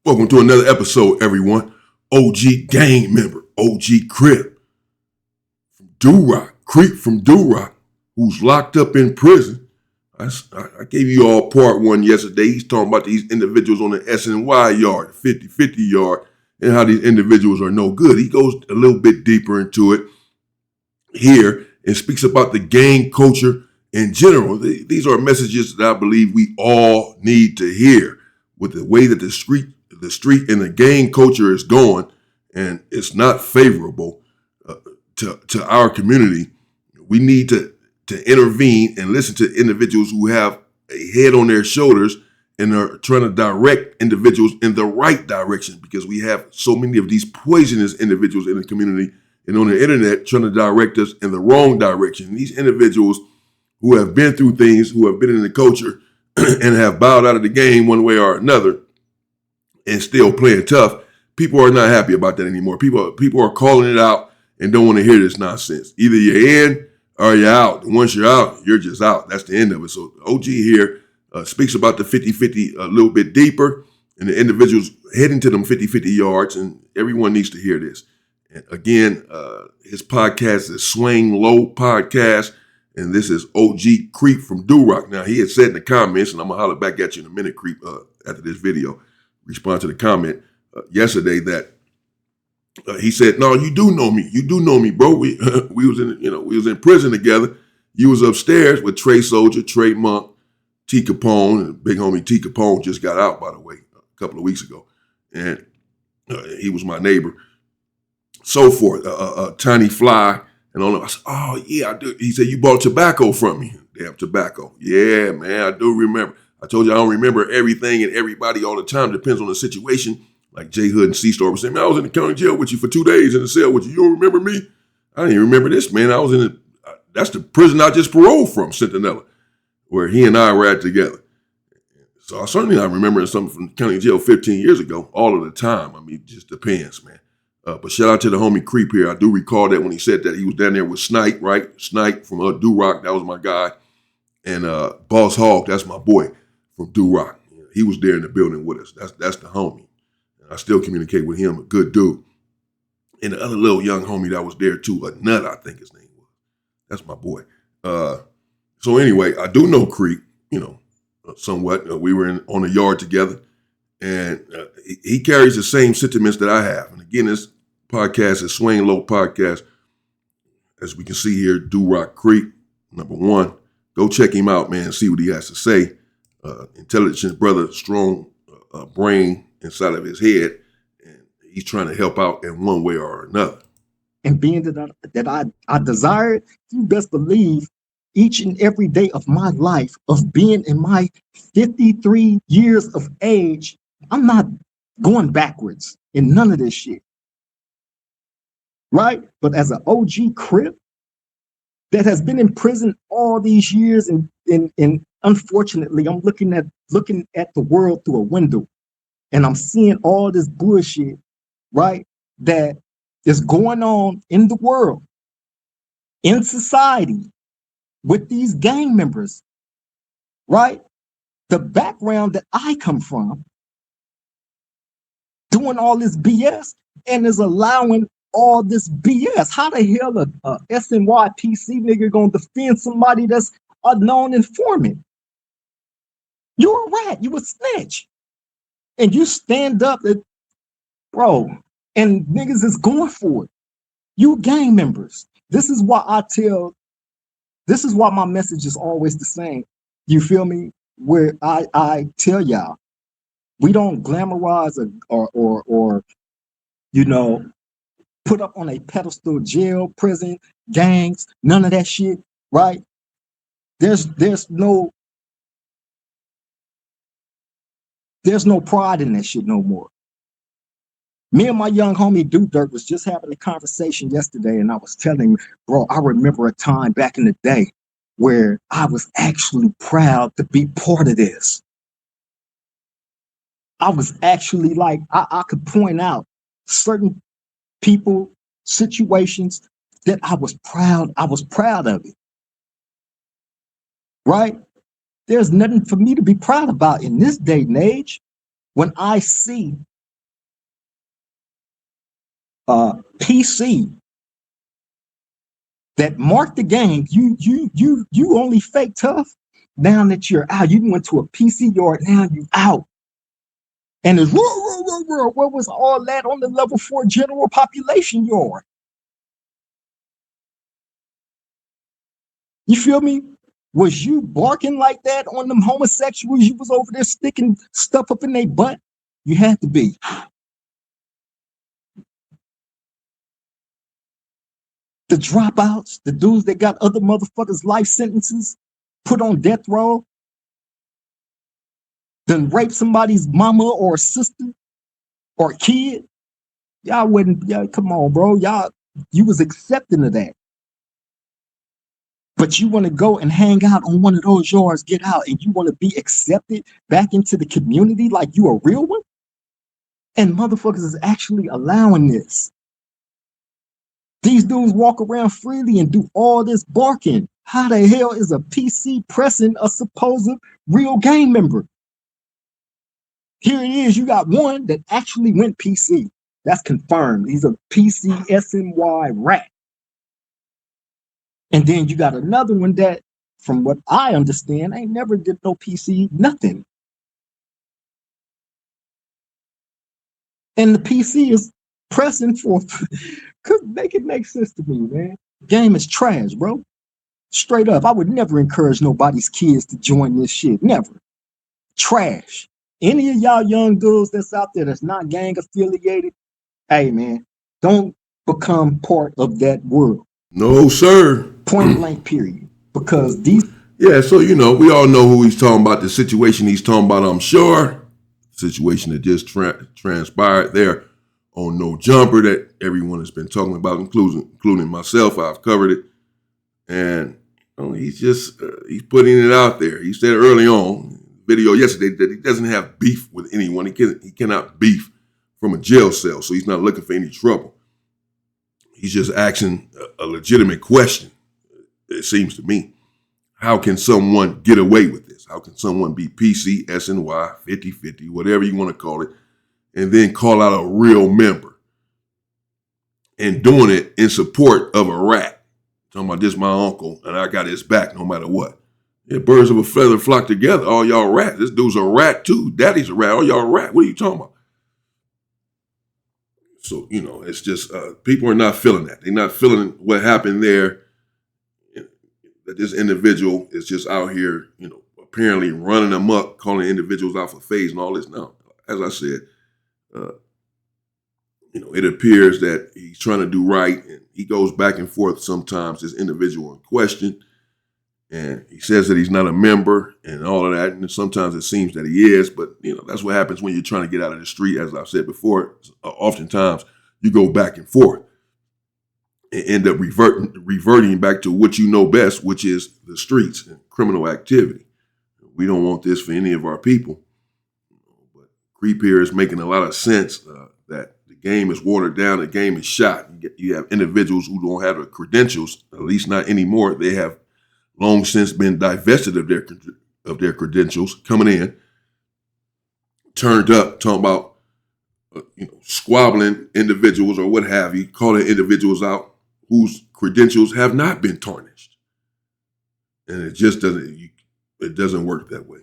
Welcome to another episode, everyone. OG gang member, OG Crip from Do-Rock, Crip from Do-Rock, who's locked up in prison. I gave you all part one yesterday. He's talking about these individuals on the SNY yard, 50-50 yard, and how these individuals are no good. He goes a little bit deeper into it here and speaks about the gang culture in general. These are messages that I believe we all need to hear with the way that the street and the gang culture is going, and it's not favorable to our community. We need to intervene and listen to individuals who have a head on their shoulders and are trying to direct individuals in the right direction, because we have so many of these poisonous individuals in the community and on the internet trying to direct us in the wrong direction. And these individuals who have been through things, who have been in the culture and have bowed out of the game one way or another and still playing tough, people are not happy about that anymore. People are calling it out and don't want to hear this nonsense. Either you're in or you're out. Once you're out, you're just out. That's the end of it. So OG here speaks about the 50-50 a little bit deeper, and the individuals heading to them 50-50 yards, and everyone needs to hear this. And again, his podcast is Swing Low Podcast, and this is OG Crip from Do-Rock. Now, he had said in the comments, and I'm going to holler back at you in a minute, Crip, after this video, respond to the comment yesterday that he said, "No, you do know me. You do know me, bro. We was in prison together. You was upstairs with Trey Soldier, Trey Monk, T Capone, and big homie T Capone just got out, by the way, a couple of weeks ago, and he was my neighbor. So forth, Tiny Fly, and all of us. Oh yeah, I do." He said, "You bought tobacco from me." Damn tobacco. Yeah, man, I do remember. I told you I don't remember everything and everybody all the time. Depends on the situation. Like J Hood and C-Star was saying, "Man, I was in the county jail with you for 2 days in the cell with you. You don't remember me?" I didn't even remember this, man. I was in that's the prison I just paroled from, Centinela, where he and I were at together. So I certainly not remembering something from county jail 15 years ago all of the time. I mean, it just depends, man. But shout out to the homie Crip here. I do recall that when he said that he was down there with Snipe, right? Snipe from Do-Rock, that was my guy. And Boss Hog, that's my boy from Do-Rock. He was there in the building with us. That's the homie. And I still communicate with him, a good dude. And the other little young homie that was there too, a Nut, I think his name was. That's my boy. So anyway, I do know Crip, somewhat. We were on the yard together. And he carries the same sentiments that I have. And again, this podcast is Swing Low Podcast. As we can see here, Do-Rock Crip, number one. Go check him out, man, and see what he has to say. Intelligent brother, strong brain inside of his head. And he's trying to help out in one way or another. And being that I desire it, you best believe each and every day of my life, of being in my 53 years of age, I'm not going backwards in none of this shit. Right? But as an OG Crip that has been in prison all these years, and unfortunately, I'm looking at the world through a window, and I'm seeing all this bullshit, right, that is going on in the world, in society, with these gang members, right? The background that I come from, doing all this BS and is allowing all this BS. How the hell a SNYPC nigga gonna defend somebody that's a known informant? You're a rat. You a snitch. And you stand up, bro, and niggas is going for it. You gang members. This is why my message is always the same. You feel me? Where I tell y'all, we don't glamorize or put up on a pedestal jail, prison, gangs, none of that shit, right? There's no pride in that shit no more. Me and my young homie Dirt was just having a conversation yesterday, and I was telling him, bro, I remember a time back in the day where I was actually proud to be part of this. I was actually like, I could point out certain people, situations that I was proud of it. Right? There's nothing for me to be proud about in this day and age when I see PC that marked the game. You only fake tough. Now that you're out, you went to a PC yard. Now you out. And it's what was all that on the level 4 general population yard? You feel me? Was you barking like that on them homosexuals? You was over there sticking stuff up in their butt? You had to be. The dropouts, the dudes that got other motherfuckers' life sentences, put on death row, then rape somebody's mama or sister or kid. Y'all wouldn't, yeah, come on, bro. Y'all, you was accepting of that. But you want to go and hang out on one of those yards, get out, and you want to be accepted back into the community like you a real one? And motherfuckers is actually allowing this. These dudes walk around freely and do all this barking. How the hell is a PC pressing a supposed real gang member? Here it is, you got one that actually went PC. That's confirmed. He's a PC SNY rat. And then you got another one that, from what I understand, ain't never did no PC, nothing. And the PC is pressing for, could make it make sense to me, man. Game is trash, bro. Straight up, I would never encourage nobody's kids to join this shit. Never. Trash. Any of y'all young dudes that's out there that's not gang affiliated, hey, man, don't become part of that world. No, sir. Point blank, period. Because these... Yeah, so, you know, we all know who he's talking about, the situation he's talking about, I'm sure. Situation that just transpired there on No Jumper that everyone has been talking about, including myself. I've covered it. And he's just, he's putting it out there. He said early on, video yesterday, that he doesn't have beef with anyone. He cannot beef from a jail cell, so he's not looking for any trouble. He's just asking a legitimate question, it seems to me. How can someone get away with this? How can someone be PC, SNY, 50-50, whatever you want to call it, and then call out a real member and doing it in support of a rat? Talking about this my uncle and I got his back no matter what. Yeah, birds of a feather flock together. All y'all rat. This dude's a rat too. Daddy's a rat. All y'all rat. What are you talking about? So, you know, it's just people are not feeling that. They're not feeling what happened there. That this individual is just out here, you know, apparently running amok, calling individuals out for phase and all this. Now, as I said, you know, it appears that he's trying to do right, and he goes back and forth sometimes, this individual in question, and he says that he's not a member and all of that, and sometimes it seems that he is, but, you know, that's what happens when you're trying to get out of the street. As I've said before, oftentimes you go back and forth and end up reverting back to what you know best, which is the streets and criminal activity. We don't want this for any of our people. But Crip here is making a lot of sense that the game is watered down, the game is shot. You have individuals who don't have the credentials, at least not anymore. They have long since been divested of their credentials, coming in, turned up, talking about you know, squabbling individuals or what have you, calling individuals out whose credentials have not been tarnished. And it just doesn't work that way.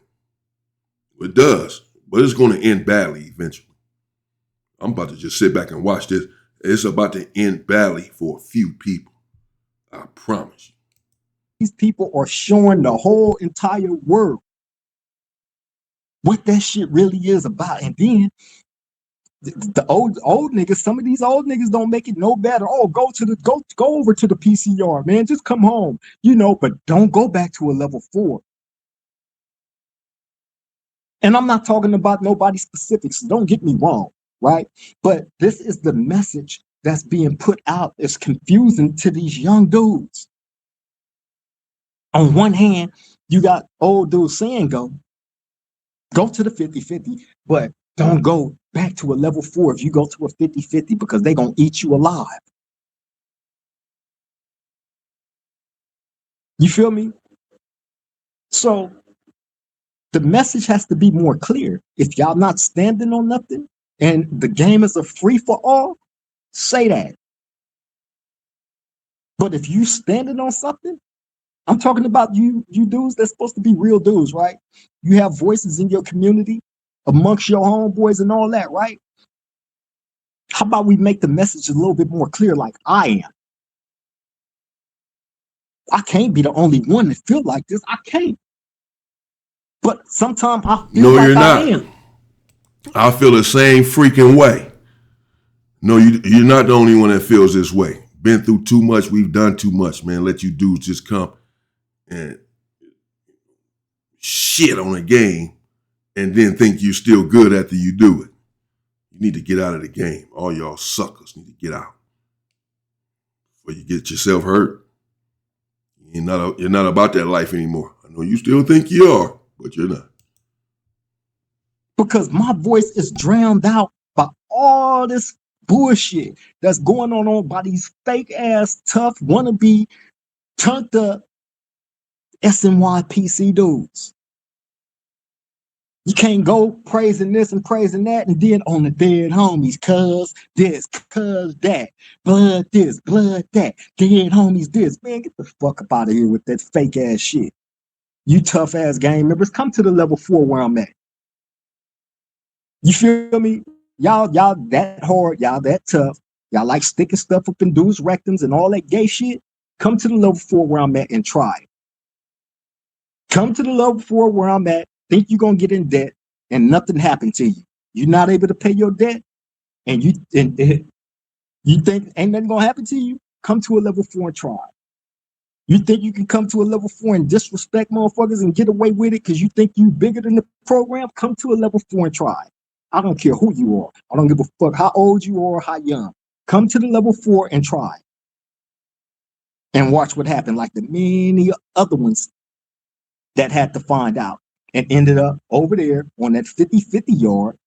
It does, but it's going to end badly eventually. I'm about to just sit back and watch this. It's about to end badly for a few people. I promise you. These people are showing the whole entire world what that shit really is about. And then the old niggas, some of these old niggas don't make it no better. Oh, go over to the PC yard, man. Just come home, you know, but don't go back to a level 4. And I'm not talking about nobody specifics. Don't get me wrong, right? But this is the message that's being put out. It's confusing to these young dudes. On one hand, you got old dudes saying go to the 50-50, but don't go back to a level 4 if you go to a 50-50 because they're going to eat you alive. You feel me? So the message has to be more clear. If y'all not standing on nothing and the game is a free for all, Say that. But if you standing on something, I'm talking about you dudes that's supposed to be real dudes, right? You have voices in your community amongst your homeboys and all that, right? How about we make the message a little bit more clear like I am? I can't be the only one that feel like this. I can't. But sometimes I feel No, like you're I not. am. I feel the same freaking way. No, you're not the only one that feels this way. Been through too much. We've done too much, man. Let you dudes just come and shit on a game and then think you're still good after you do it. You need to get out of the game. All y'all suckers need to get out before you get yourself hurt. You're not about that life anymore. I know you still think you are, but you're not. Because my voice is drowned out by all this bullshit that's going on by these fake ass tough wannabe turned up SNYPC dudes. You can't go praising this and praising that and then on the dead homies, cuz this, cuz that, blood this, blood that, dead homies this. Man, get the fuck up out of here with that fake ass shit. You tough ass gang members, come to the level 4 where I'm at. You feel me? Y'all that hard, y'all that tough. Y'all like sticking stuff up in dudes' rectums and all that gay shit. Come to the level 4 where I'm at and try. Come to the level 4 where I'm at, think you're gonna get in debt and nothing happened to you. You're not able to pay your debt and you think ain't nothing gonna happen to you. Come to a level 4 and try. You think you can come to a level 4 and disrespect motherfuckers and get away with it because you think you bigger than the program? Come to a level 4 and try. I don't care who you are. I don't give a fuck how old you are or how young. Come to the level 4 and try. And watch what happened like the many other ones that had to find out and ended up over there on that 50-50 yard,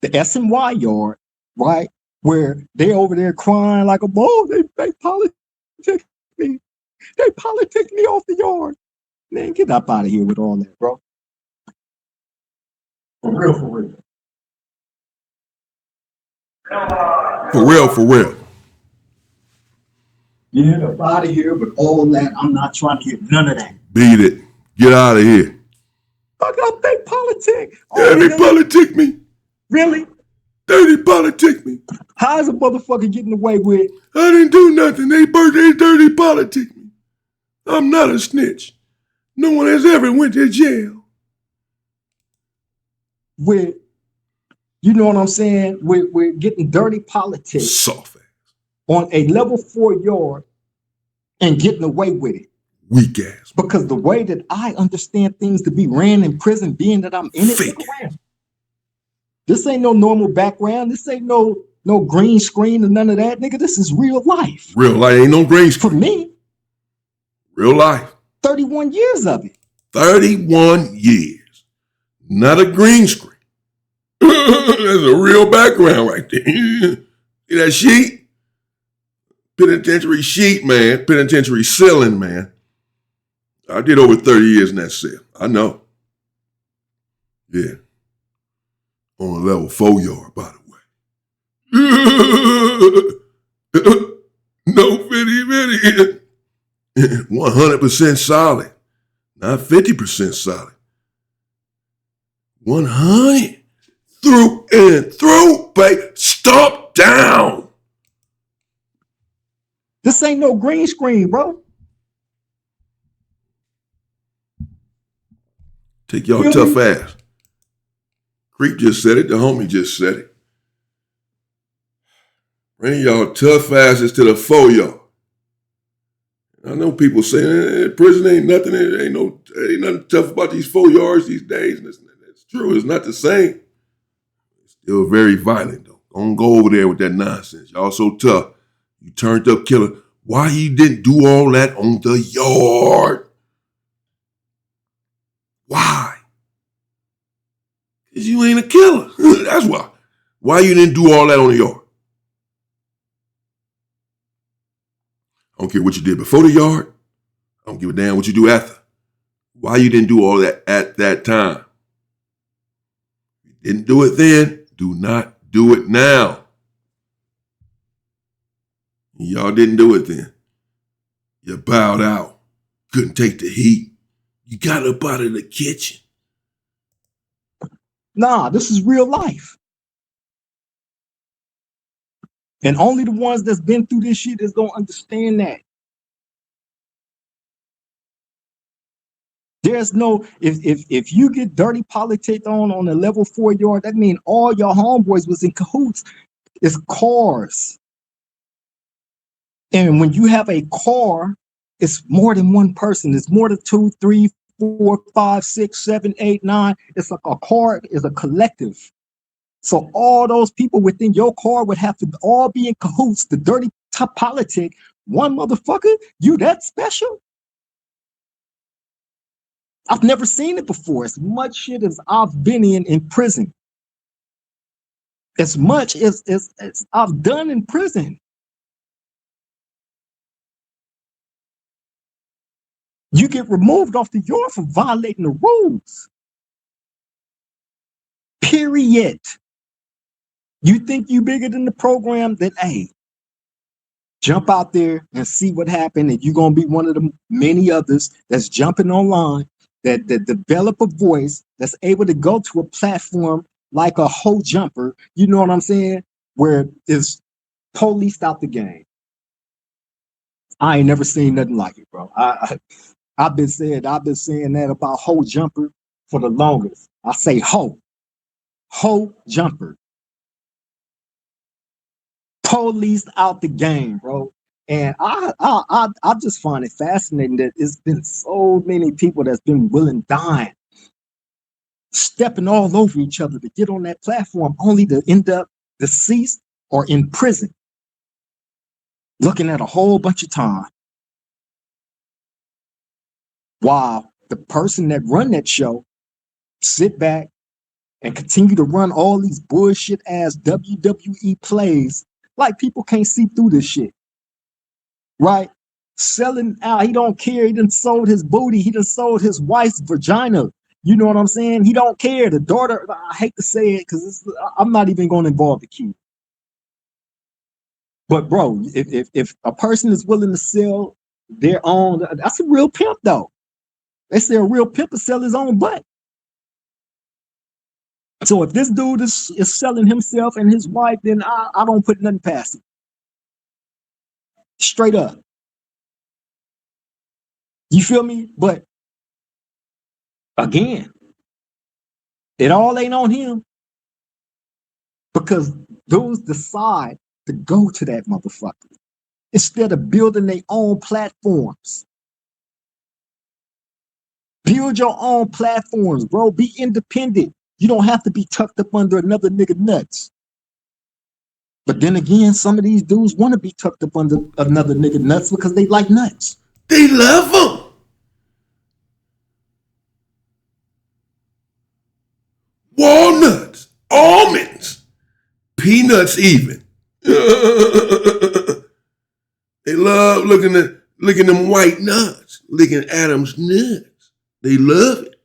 the SNY yard, right? Where they over there crying like a bull. They politic me. They politic me off the yard. Man, get up out of here with all that, bro. For real, for real. For real, for real. Get up out of here with all that. I'm not trying to hear none of that. Beat it. Get out of here. I got fake politic. Yeah, they politic me. Really? Dirty politic me. How is a motherfucker getting away with? I didn't do nothing. They dirty politic me. I'm not a snitch. No one has ever went to jail. With, you know what I'm saying? We're getting dirty politics. Soft ass. On a level 4 yard and getting away with it. Weak ass. Because the way that I understand things to be ran in prison, being that I'm in it, fake. This ain't no normal background. This ain't no green screen or none of that, nigga. This is real life. Real life ain't no green screen. For me. Real life. 31 years of it. 31 years. Not a green screen. That's a real background right there. See that sheet? Penitentiary sheet, man. Penitentiary ceiling, man. I did over 30 years in that cell. I know. Yeah. On a level 4 yard, by the way. No fitty. 100% solid. Not 50% solid. 100 through and through, baby. Stomp down. This ain't no green screen, bro. Take y'all tough ass. Crip just said it. The homie just said it. Bring y'all tough asses to the 4 yard. I know people saying prison ain't nothing. Ain't nothing tough about these 4 yards these days. And it's true. It's not the same. It's still very violent though. Don't go over there with that nonsense. Y'all so tough. You turned up killer. Why you didn't do all that on the yard? Why? Because you ain't a killer. That's why. Why you didn't do all that on the yard? I don't care what you did before the yard. I don't give a damn what you do after. Why you didn't do all that at that time? You didn't do it then. Do not do it now. Y'all didn't do it then. You bowed out. Couldn't take the heat. You got up out of the kitchen. Nah, this is real life. And only the ones that's been through this shit is gonna understand that. There's no, if you get dirty politics on a level 4 yard, that means all your homeboys was in cahoots. It's cars. And when you have a car, it's more than one person. It's more than 2, 3, 4, 5, 6, 7, 8, 9. It's like a car is a collective. So all those people within your car would have to all be in cahoots. The dirty top politic, one motherfucker, you that special? I've never seen it before. As much shit as I've been in prison. As much as I've done in prison. You get removed off the yard for violating the rules. Period. You think you bigger than the program, then hey, jump out there and see what happened, and you're gonna be one of the many others that's jumping online, that develop a voice, that's able to go to a platform like a whole jumper, you know what I'm saying, where it's policed out the game. I ain't never seen nothing like it, bro. I've been saying that about whole jumper for the longest. I say whole jumper. Policed out the game, bro. And I just find it fascinating that it's been so many people that's been willing dying, stepping all over each other to get on that platform, only to end up deceased or in prison, looking at a whole bunch of time. While the person that run that show sit back and continue to run all these bullshit ass WWE plays like people can't see through this shit. Right? Selling out. He don't care. He done sold his booty. He done sold his wife's vagina. You know what I'm saying? He don't care. The daughter, I hate to say it because I'm not even going to involve the kid. But bro, if a person is willing to sell their own, that's a real pimp though. They say a real pimp will sell his own butt. So if this dude is selling himself and his wife, then I don't put nothing past him. Straight up. You feel me? But again, it all ain't on him because those decide to go to that motherfucker instead of building their own platforms. Build your own platforms, bro. Be independent. You don't have to be tucked up under another nigga nuts. But then again, some of these dudes want to be tucked up under another nigga nuts because they like nuts. They love them. Walnuts, almonds, peanuts even. They love looking at them white nuts, licking Adam's nuts. They love it.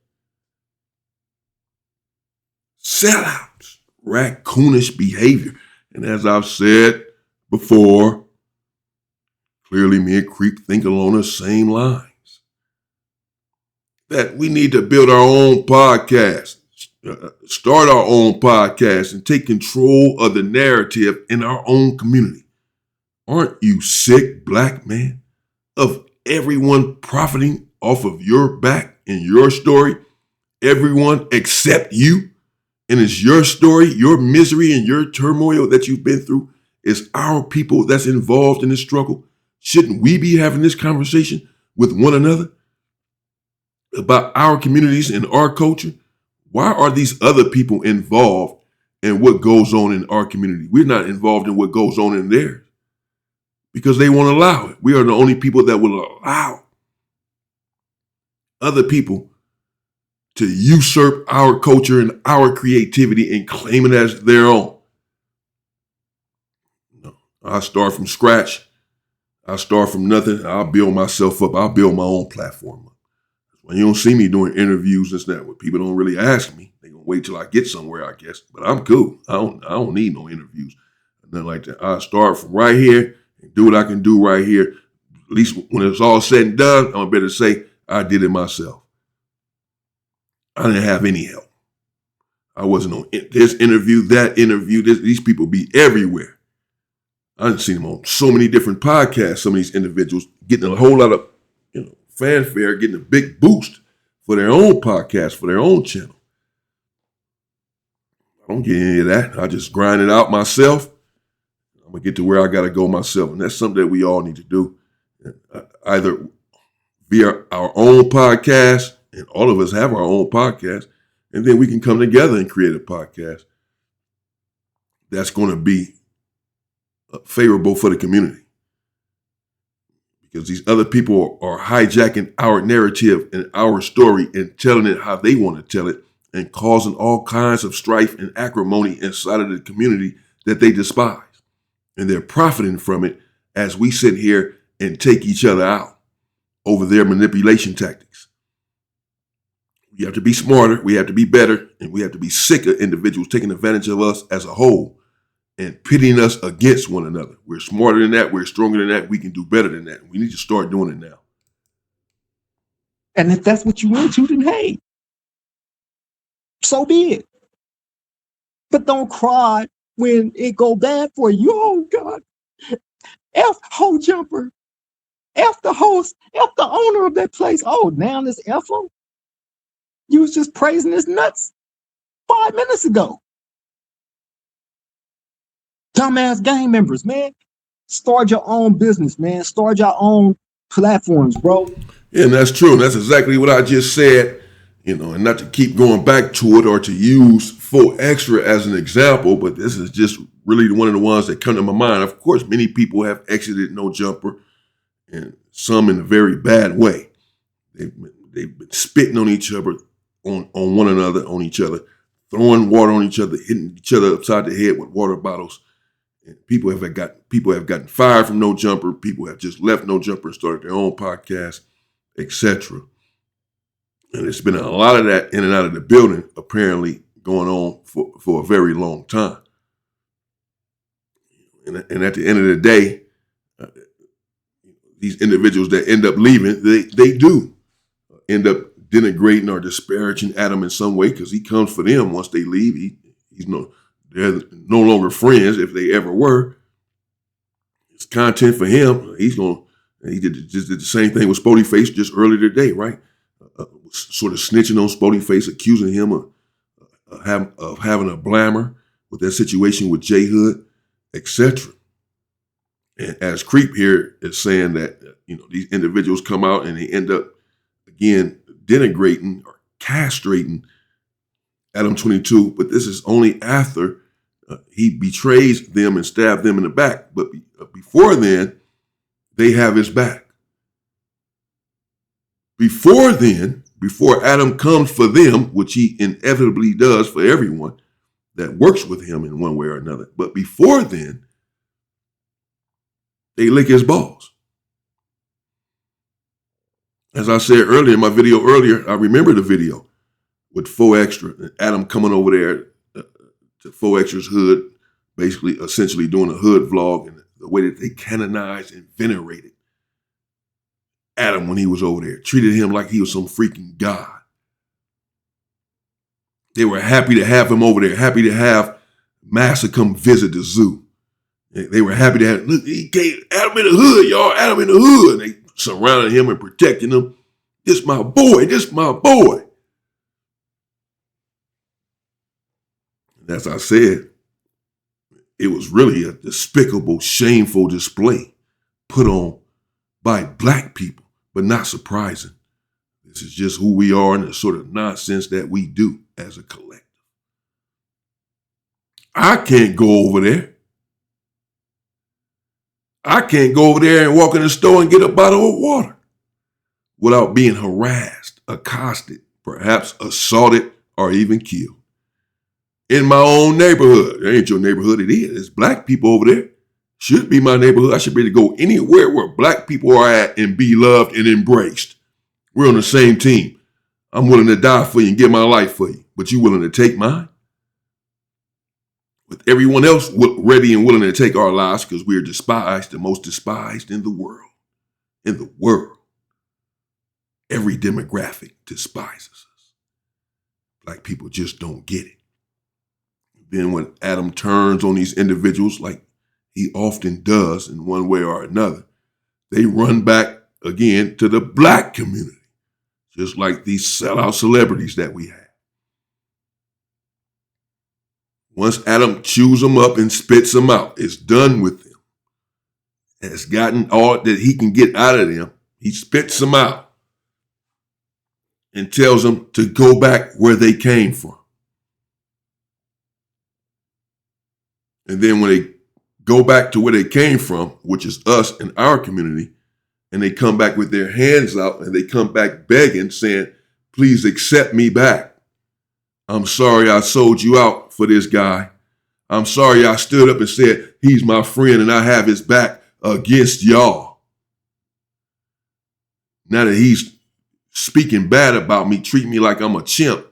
Sellouts, raccoonish behavior. And as I've said before, clearly me and Crip think along the same lines. That we need to build our own podcast, start our own podcast, and take control of the narrative in our own community. Aren't you sick, black man, of everyone profiting off of your back and your story? Everyone except you. And it's your story, your misery, and your turmoil that you've been through. It's our people that's involved in this struggle. Shouldn't we be having this conversation with one another about our communities and our culture? Why are these other people involved in what goes on in our community? We're not involved in what goes on in theirs because they won't allow it. We are the only people that will allow other people to usurp our culture and our creativity and claim it as their own. No, I start from scratch. I start from nothing. I'll build myself up. I'll build my own platform up. When you don't see me doing interviews and stuff, where people don't really ask me, they gonna wait till I get somewhere, I guess. But I'm cool. I don't need no interviews, nothing like that. I start from right here do what I can do right here. At least when it's all said and done, I'm better say I did it myself. I didn't have any help. I wasn't on this interview, that interview. These people be everywhere. I've seen them on so many different podcasts. Some of these individuals getting a whole lot of fanfare, getting a big boost for their own podcast, for their own channel. I don't get any of that. I just grind it out myself. I'm going to get to where I got to go myself. And that's something that we all need to do. Either via our own podcast, and all of us have our own podcast, and then we can come together and create a podcast that's going to be favorable for the community. Because these other people are hijacking our narrative and our story and telling it how they want to tell it and causing all kinds of strife and acrimony inside of the community that they despise. And they're profiting from it as we sit here and take each other out over their manipulation tactics. We have to be smarter, we have to be better, and we have to be sick of individuals taking advantage of us as a whole and pitting us against one another. We're smarter than that. We're stronger than that. We can do better than that. We need to start doing it now. And if that's what you into, then hey, so be it. But don't cry when it go bad for you. Oh God, F hoe jumper, F the host, F the owner of that place. Oh, now this F him. You was just praising his nuts 5 minutes ago. Dumbass gang members, man. Start your own business, man. Start your own platforms, bro. Yeah, and that's true. And that's exactly what I just said, and not to keep going back to it or to use Full Extra as an example, but this is just really one of the ones that come to my mind. Of course, many people have exited No Jumper, and some in a very bad way. They've been spitting on each other, on one another, on each other, throwing water on each other, hitting each other upside the head with water bottles. And people have gotten fired from No Jumper. People have just left No Jumper and started their own podcast, etc. And it's been a lot of that in and out of the building, apparently going on for a very long time. And at the end of the day, these individuals that end up leaving, they do end up denigrating or disparaging Adam in some way because he comes for them once they leave. They're no longer friends if they ever were. It's content for him. He did the same thing with Spody Face just earlier today, right? Sort of snitching on Spody Face, accusing him of having a blammer with that situation with J Hood, etc. And as Crip here is saying that these individuals come out and they end up again denigrating or castrating Adam 22, but this is only after he betrays them and stabs them in the back. But before then, they have his back. Before then, before Adam comes for them, which he inevitably does for everyone that works with him in one way or another. But before then, they lick his balls. As I said earlier in my video earlier, I remember the video with Full Extra and Adam coming over there to Full Extra's hood, basically essentially doing a hood vlog, and the way that they canonized and venerated Adam when he was over there, treated him like he was some freaking god. They were happy to have him over there, happy to have Massa come visit the zoo. They were happy to have, look, he gave Adam in the hood, y'all, Adam in the hood. And they surrounded him and protecting him. This my boy, this my boy. As I said, it was really a despicable, shameful display put on by black people, but not surprising. This is just who we are and the sort of nonsense that we do as a collective. I can't go over there. I can't go over there and walk in the store and get a bottle of water without being harassed, accosted, perhaps assaulted, or even killed. In my own neighborhood. It ain't your neighborhood, it is. There's black people over there. Should be my neighborhood. I should be able to go anywhere where black people are at and be loved and embraced. We're on the same team. I'm willing to die for you and give my life for you, but you willing to take mine? with everyone else ready and willing to take our lives because we are despised, the most despised in the world. In the world. Every demographic despises us. Black people just don't get it. Then when Adam turns on these individuals, like he often does in one way or another, they run back again to the black community, just like these sellout celebrities that we have. Once Adam chews them up and spits them out, it's done with them. Has gotten all that he can get out of them. He spits them out and tells them to go back where they came from. And then when they go back to where they came from, which is us and our community, and they come back with their hands out and they come back begging, saying, please accept me back. I'm sorry I sold you out for this guy. I'm sorry I stood up and said, he's my friend and I have his back against y'all. Now that he's speaking bad about me, treating me like I'm a chimp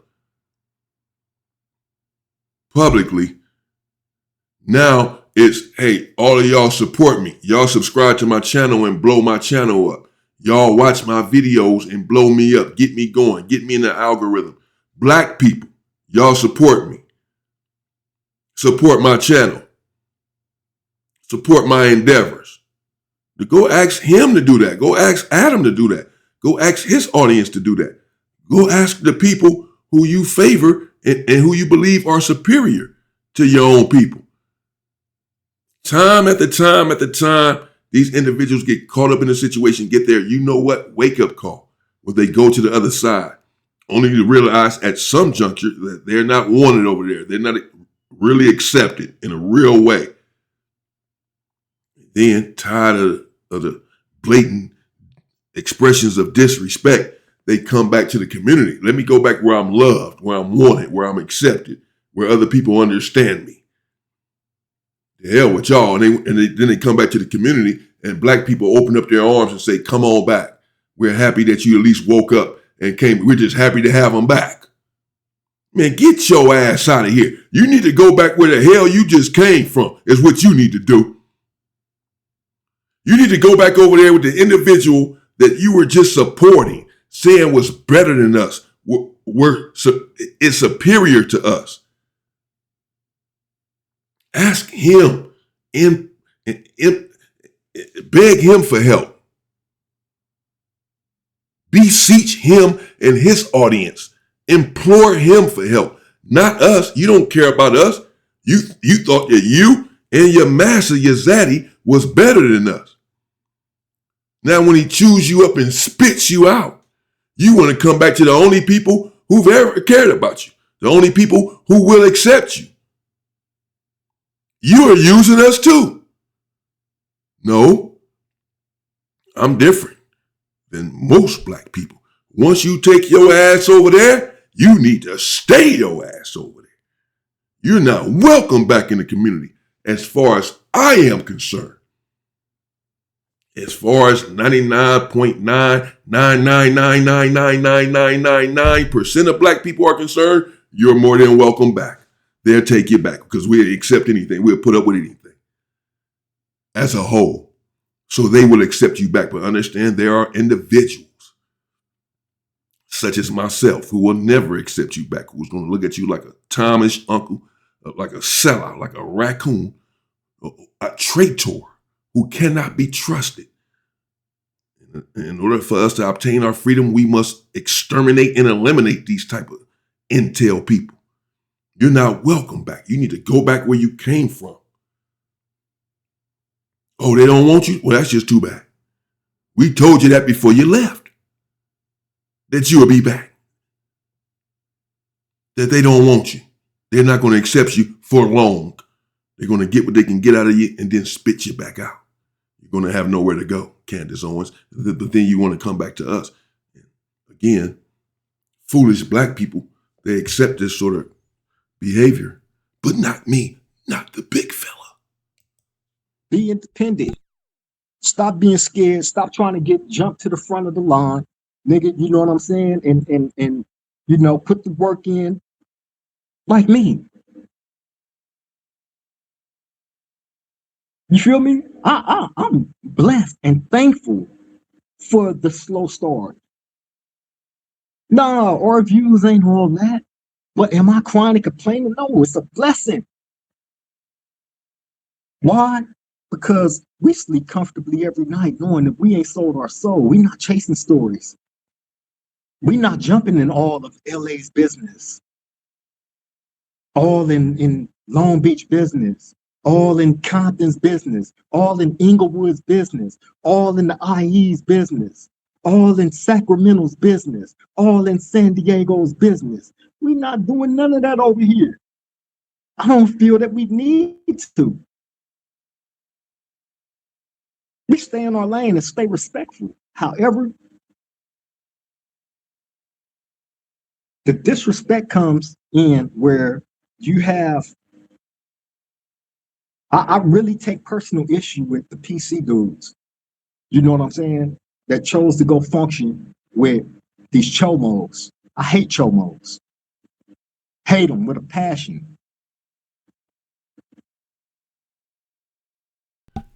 publicly, now it's, hey, all of y'all support me. Y'all subscribe to my channel and blow my channel up. Y'all watch my videos and blow me up. Get me going. Get me in the algorithm. Black people, y'all support me. Support my channel. Support my endeavors. Go ask him to do that. Go ask Adam to do that. Go ask his audience to do that. Go ask the people who you favor and who you believe are superior to your own people. Time after time, these individuals get caught up in a situation, get their, you know what, wake up call when they go to the other side, only to realize at some juncture that they're not wanted over there. They're not really accepted in a real way. Then, tired of the blatant expressions of disrespect, they come back to the community. Let me go back where I'm loved, where I'm wanted, where I'm accepted, where other people understand me. The hell with y'all. And then they come back to the community and black people open up their arms and say, come on back. We're happy that you at least woke up and came. We're just happy to have them back. Man, get your ass out of here. You need to go back where the hell you just came from is what you need to do. You need to go back over there with the individual that you were just supporting, saying was better than us, is superior to us. Ask him and beg him for help. Beseech him and his audience. Implore him for help. Not us. You don't care about us. You thought that you and your master, your zaddy, was better than us. Now when he chews you up and spits you out, you want to come back to the only people who've ever cared about you. The only people who will accept you. You are using us too. No, I'm different than most black people. Once you take your ass over there, you need to stay your ass over there. You're not welcome back in the community as far as I am concerned. As far as 99.999999999% of black people are concerned, you're more than welcome back. They'll take you back because we'll accept anything. We'll put up with anything as a whole. So they will accept you back. But understand there are individuals such as myself who will never accept you back, who's going to look at you like a Thomas uncle, like a sellout, like a raccoon, a traitor who cannot be trusted. In order for us to obtain our freedom, we must exterminate and eliminate these type of intel people. You're not welcome back. You need to go back where you came from. Oh, they don't want you? Well, that's just too bad. We told you that before you left, that you will be back, that they don't want you. They're not going to accept you for long. They're going to get what they can get out of you and then spit you back out. You're going to have nowhere to go, Candace Owens. But then you want to come back to us. Again, foolish black people, they accept this sort of behavior, but not me, not the big fella. Be independent. Stop being scared. Stop trying to jump to the front of the line. Nigga, you know what I'm saying? And you know, put the work in like me. You feel me? I'm blessed and thankful for the slow start. No, our views ain't all that. But am I crying and complaining? No, it's a blessing. Why? Because we sleep comfortably every night knowing that we ain't sold our soul. We not chasing stories. We not jumping in all of LA's business, all in Long Beach business, all in Compton's business, all in Inglewood's business, all in the IE's business, all in Sacramento's business, all in San Diego's business. We not doing none of that over here. I don't feel that we need to. We stay in our lane and stay respectful. However, the disrespect comes in where you have, I really take personal issue with the PC dudes. You know what I'm saying? That chose to go function with these chomos. I hate chomos. Hate them with a passion.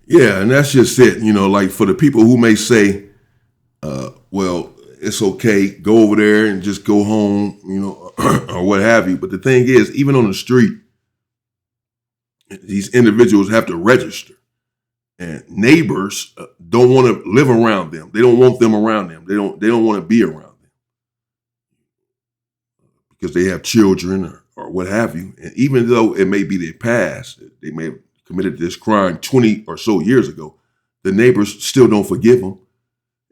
Yeah, and that's just it. Like for the people who may say, well, it's okay, go over there and just go home, or what have you. But the thing is, even on the street, these individuals have to register. And neighbors don't want to live around them. They don't want them around them. They don't want to be around them because they have children or what have you. And even though it may be their past, they may have committed this crime 20 or so years ago, the neighbors still don't forgive them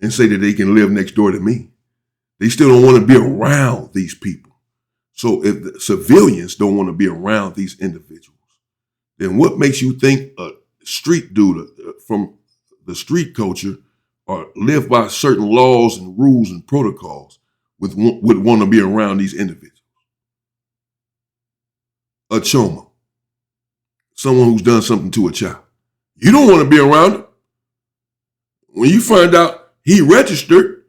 and say that they can live next door to me. They still don't want to be around these people. So if the civilians don't want to be around these individuals, then what makes you think a street dude from the street culture or live by certain laws and rules and protocols would want to be around these individuals? A choma, someone who's done something to a child. You don't want to be around him. When you find out he registered,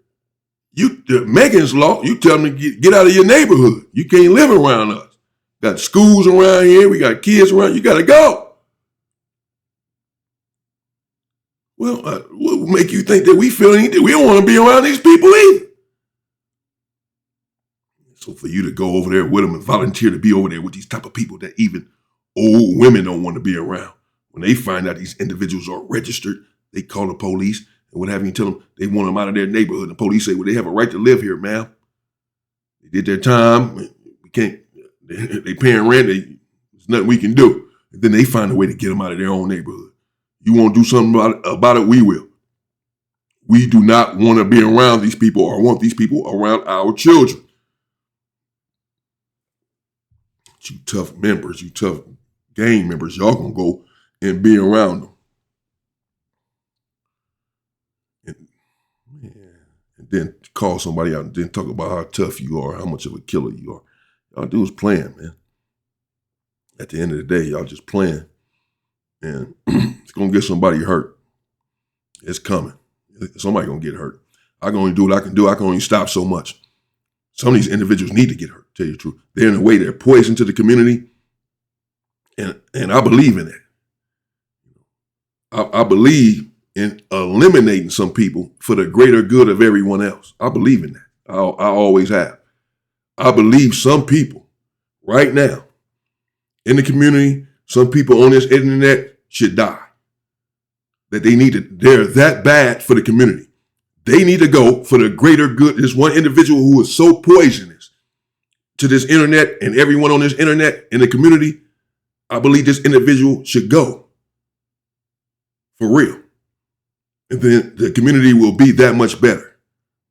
Megan's law, you tell him to get out of your neighborhood. You can't live around us. Got schools around here. We got kids around. You got to go. Well, what will make you think that we feel anything? We don't want to be around these people either. So for you to go over there with them and volunteer to be over there with these type of people that even old women don't want to be around. When they find out these individuals are registered, they call the police and what have you, tell them they want them out of their neighborhood. The police say, well, they have a right to live here, ma'am. They did their time. We can't, they paying rent. There's nothing we can do. And then they find a way to get them out of their own neighborhood. You want to do something about it, we will. We do not want to be around these people or want these people around our children. You tough members, you tough gang members, y'all gonna go and be around them. And then call somebody out and then talk about how tough you are, how much of a killer you are. Y'all do is playing, man. At the end of the day, y'all just playing. And it's gonna get somebody hurt. It's coming. Somebody gonna get hurt. I can only do what I can do. I can only stop so much. Some of these individuals need to get hurt, tell you the truth. They're in a way, they're poison to the community. And I believe in that. I believe in eliminating some people for the greater good of everyone else. I believe in that. I always have. I believe some people right now in the community, some people on this internet should die. That they're that bad for the community. They need to go for the greater good. There's one individual who is so poisonous to this internet and everyone on this internet in the community. I believe this individual should go. For real. And then the community will be that much better.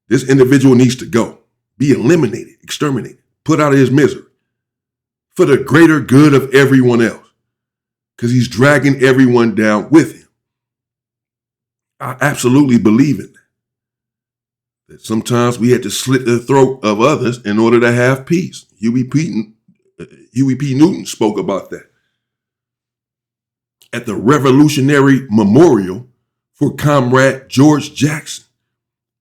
This individual needs to go. Be eliminated, exterminated, put out of his misery. For the greater good of everyone else. Because he's dragging everyone down with him. I absolutely believe in that. That sometimes we had to slit the throat of others in order to have peace. Huey P. Newton spoke about that at the Revolutionary Memorial for Comrade George Jackson,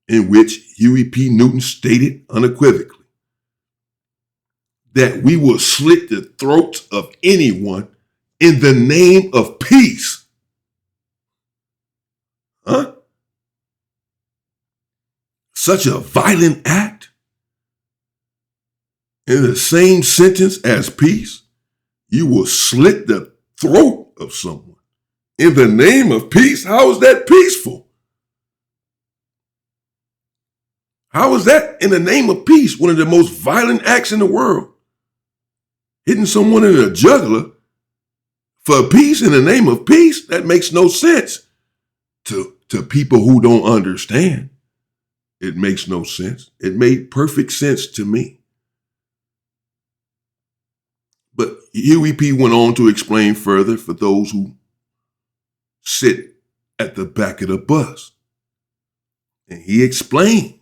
in which Huey P. Newton stated unequivocally that we will slit the throats of anyone in the name of peace. Huh? Such a violent act in the same sentence as peace? You will slit the throat of someone in the name of peace? How is that peaceful? How is that in the name of peace? One of the most violent acts in the world. Hitting someone in the jugular for peace in the name of peace? That makes no sense to people who don't understand. It makes no sense. It made perfect sense to me. But Huey P. went on to explain further for those who sit at the back of the bus. And he explained,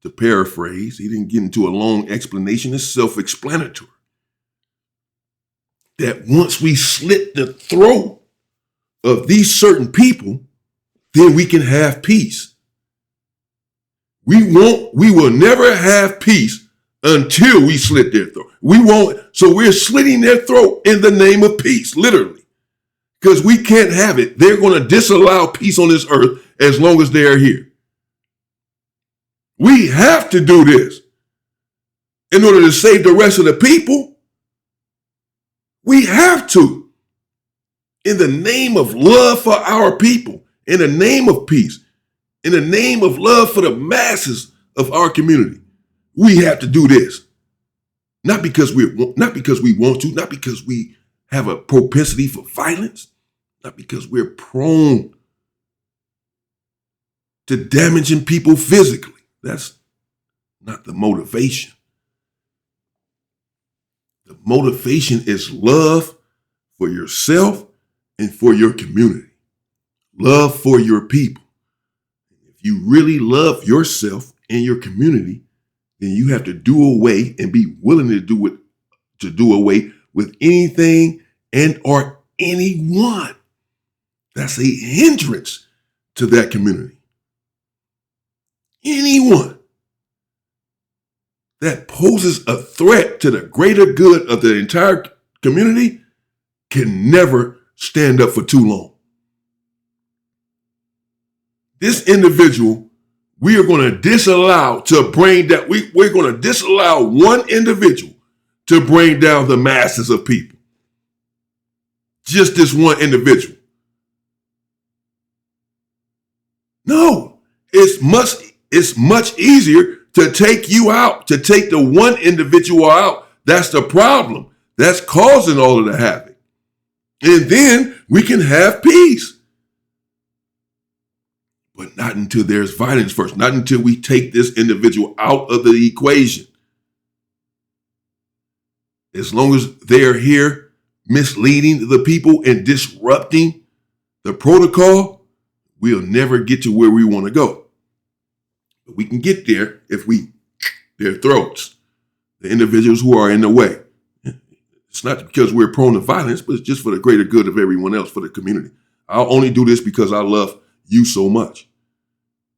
to paraphrase, he didn't get into a long explanation, it's self-explanatory, that once we slit the throat of these certain people, then we can have peace. We will never have peace until we slit their throat. We won't, so we're slitting their throat in the name of peace, literally. Because we can't have it. They're going to disallow peace on this earth as long as they're here. We have to do this in order to save the rest of the people. We have to. In the name of love for our people, in the name of peace, in the name of love for the masses of our community, we have to do this. Not because we want to, not because we have a propensity for violence, not because we're prone to damaging people physically. That's not the motivation. The motivation is love for yourself and for your community. Love for your people. If you really love yourself and your community, then you have to do away and be willing to do away with anything and or anyone that's a hindrance to that community. Anyone that poses a threat to the greater good of the entire community can never stand up for too long. This individual, we are going to disallow to bring down, we're going to disallow one individual to bring down the masses of people. Just this one individual. No, it's much easier to take you out, to take the one individual out. That's the problem. That's causing all of the havoc. And then we can have peace. But not until there's violence first, not until we take this individual out of the equation. As long as they're here misleading the people and disrupting the protocol, we'll never get to where we want to go. But we can get there if we their throats, the individuals who are in the way. It's not because we're prone to violence, but it's just for the greater good of everyone else, for the community. I'll only do this because I love you so much.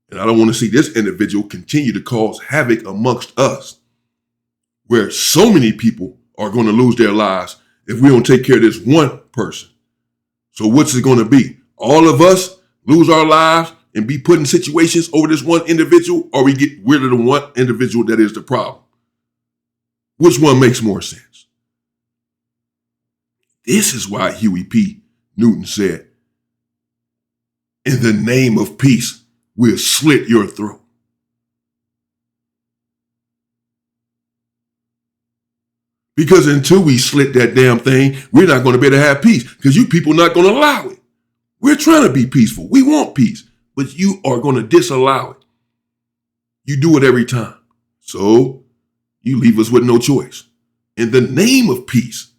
And I don't want to see this individual continue to cause havoc amongst us, where so many people are going to lose their lives if we don't take care of this one person. So what's it going to be? All of us lose our lives and be put in situations over this one individual, or we get rid of the one individual that is the problem? Which one makes more sense? This is why Huey P. Newton said, in the name of peace, we'll slit your throat. Because until we slit that damn thing, we're not going to be able to have peace, because you people are not going to allow it. We're trying to be peaceful. We want peace, but you are going to disallow it. You do it every time. So you leave us with no choice. In the name of peace,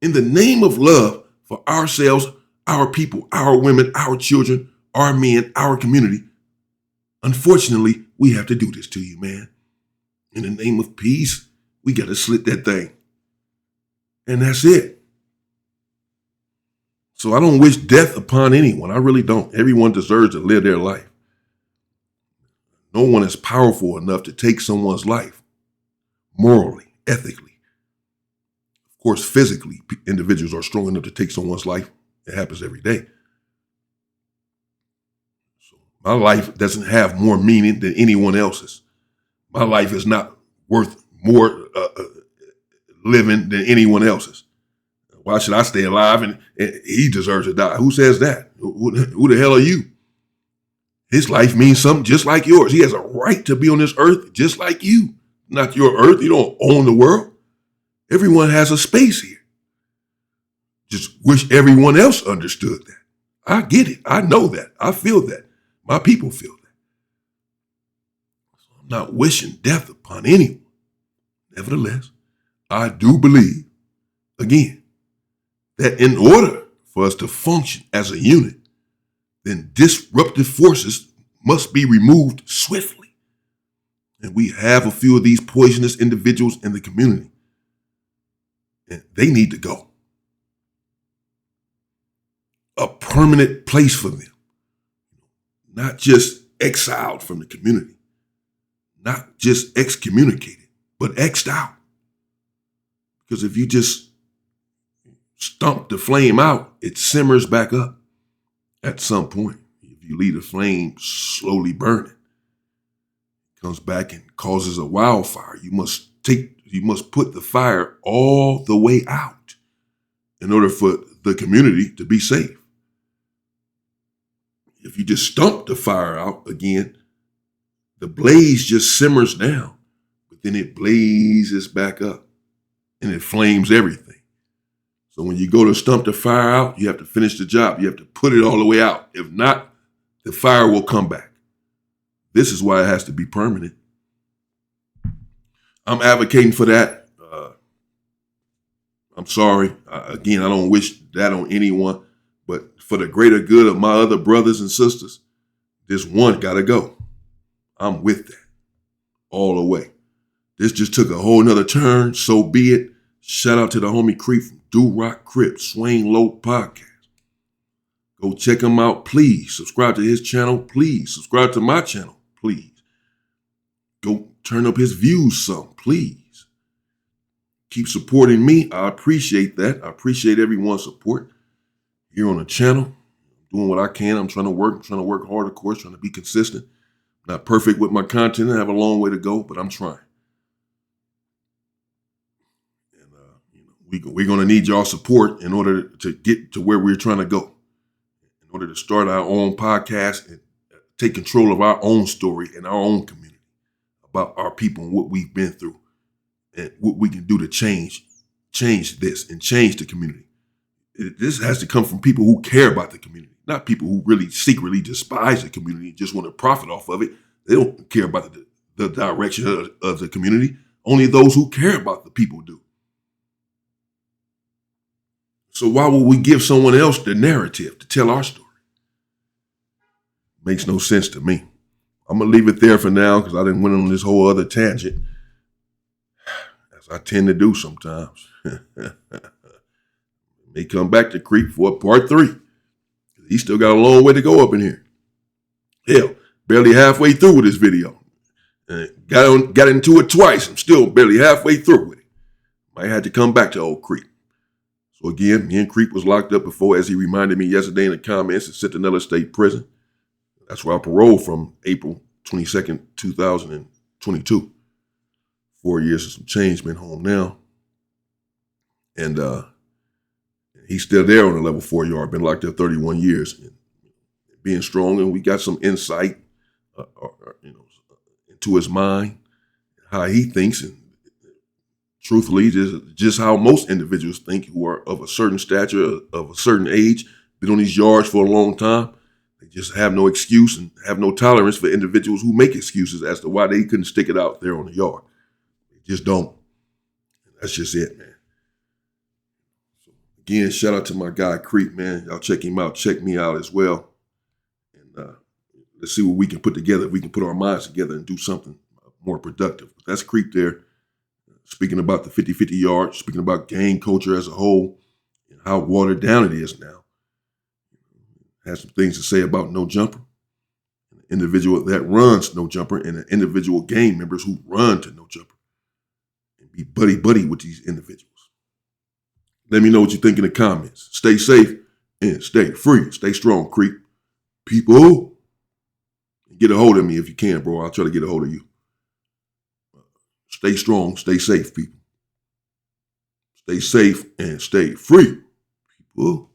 in the name of love for ourselves, our people, our women, our children, our men, our community, unfortunately, we have to do this to you, man. In the name of peace, we got to slit that thing. And that's it. So I don't wish death upon anyone. I really don't. Everyone deserves to live their life. No one is powerful enough to take someone's life, morally, ethically. Of course, physically, individuals are strong enough to take someone's life. It happens every day. My life doesn't have more meaning than anyone else's. My life is not worth more living than anyone else's. Why should I stay alive and he deserves to die? Who says that? Who the hell are you? His life means something just like yours. He has a right to be on this earth just like you. Not your earth. You don't own the world. Everyone has a space here. Just wish everyone else understood that. I get it. I know that. I feel that. My people feel that. So I'm not wishing death upon anyone. Nevertheless, I do believe, again, that in order for us to function as a unit, then disruptive forces must be removed swiftly. And we have a few of these poisonous individuals in the community. And they need to go. A permanent place for them. Not just exiled from the community. Not just excommunicated, but X'd out. Because if you just stomp the flame out, it simmers back up at some point. If you leave the flame slowly burning, it comes back and causes a wildfire. You must put the fire all the way out in order for the community to be safe. If you just stomp the fire out again, the blaze just simmers down, but then it blazes back up and it flames everything. So when you go to stump the fire out, you have to finish the job. You have to put it all the way out. If not, the fire will come back. This is why it has to be permanent. I'm advocating for that. I'm sorry. Again, I don't wish that on anyone, but for the greater good of my other brothers and sisters, this one got to go. I'm with that all the way. This just took a whole nother turn. So be it. Shout out to the homie Crip from Do Rock Crip, Swing Low Podcast. Go check him out, please. Subscribe to his channel, please. Subscribe to my channel, please. Go turn up his views some, please. Keep supporting me. I appreciate that. I appreciate everyone's support here on the channel. I'm doing what I can. I'm trying to work hard, of course, trying to be consistent. Not perfect with my content. I have a long way to go, but I'm trying. And we're going to need y'all support in order to get to where we're trying to go. In order to start our own podcast and take control of our own story and our own community about our people and what we've been through and what we can do to change this and change the community. This has to come from people who care about the community, not people who really secretly despise the community and just want to profit off of it. They don't care about the direction of the community. Only those who care about the people do. So why would we give someone else the narrative to tell our story? Makes no sense to me. I'm going to leave it there for now because I didn't went on this whole other tangent, as I tend to do sometimes. May come back to Crip for part 3. He still got a long way to go up in here. Hell, barely halfway through with this video. Got into it twice. I'm still barely halfway through with it. Might have to come back to old Crip. So again, me and Crip was locked up before, as he reminded me yesterday in the comments, in Centinela State Prison. That's where I paroled from April 22nd, 2022. 4 years and some change, been home now. And he's still there on the level 4 yard, been locked up 31 years. And being strong, and we got some insight into his mind, how he thinks, and truthfully, just how most individuals think who are of a certain stature, of a certain age, been on these yards for a long time. They just have no excuse and have no tolerance for individuals who make excuses as to why they couldn't stick it out there on the yard. They just don't. That's just it, man. So again, shout out to my guy Crip, man. Y'all check him out. Check me out as well. And let's see what we can put together. If we can put our minds together and do something more productive. But that's Crip there. Speaking about the 50-50 yard, speaking about gang culture as a whole, and how watered down it is now. Has some things to say about No Jumper, an individual that runs No Jumper, and the individual gang members who run to No Jumper, and be buddy with these individuals. Let me know what you think in the comments. Stay safe and stay free. Stay strong, Crip. People. get a hold of me if you can, bro. I'll try to get a hold of you. Stay strong, stay safe, people. Stay safe and stay free, people.